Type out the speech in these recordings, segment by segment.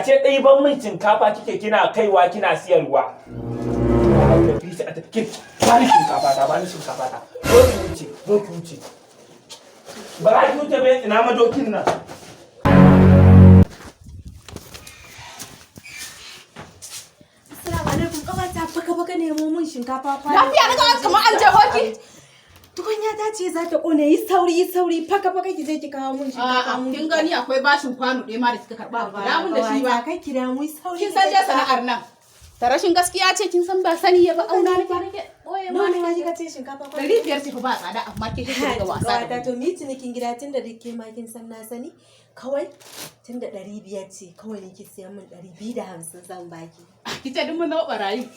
a ce ɗai ban min shinkafa kike kina kaiwa kina siyarwa. Bani shinkafa ta, bani shinkafa ta. Zo ki wuce, zo ki wuce. Ba za ki wuce ba, ina madokin nan. Assalamu alaikum, ƙawata baka nemo min shinkafa fa. Lafiya na ga kamar an je hoki. Tukunya ta ce za ta ƙone, yi sauri faka ki je ki kawo min shinkafa. Kin gani akwai bashin kwano ɗaya ma da kika karɓa ba da mun da shi ba. Kai kira mu sauri. Kin san dai sana'ar nan. Ta rashin gaskiya ce kin san ba sani ya ba auna nake boye ma. Nawa ne kika ce shinkafa fa? 500 ce fa ba tsada amma ke kike ga wasa. Ƙawata to mi cinikin gida tunda duk ke ma kin san na sani. Kawai tunda 500 ce kawai nake siyan min 250 zan baki. Ki ce duk mun zama barayi.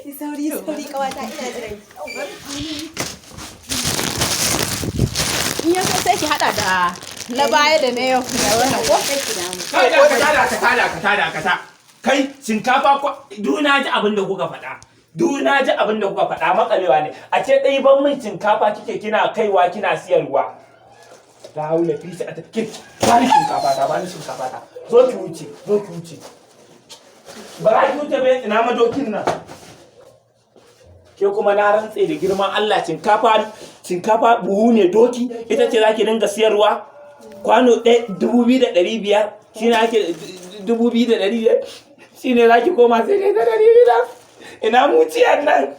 Yi sauri ƙawata ina jiran ki. In ya so sai ki hada da na baya da na yau da wannan ko Kai dakata. Kai shinkafa duna ji abin da kuka faɗa. Makalewa ne. A ce ɗai ban min shinkafa kike kina kaiwa kina siyarwa. La haula fi sa ta bani shinkafa ta. Zo ki wuce. Ba za ki wuce ba, ina madokin nan. Ke kuma na rantse da girman Allah shinkafa buhu ne doki ita ce zaki dinga siyarwa kwano 2,500 shine ake 2,500 shine zaki koma sai dai da 200 ina muciyar nan.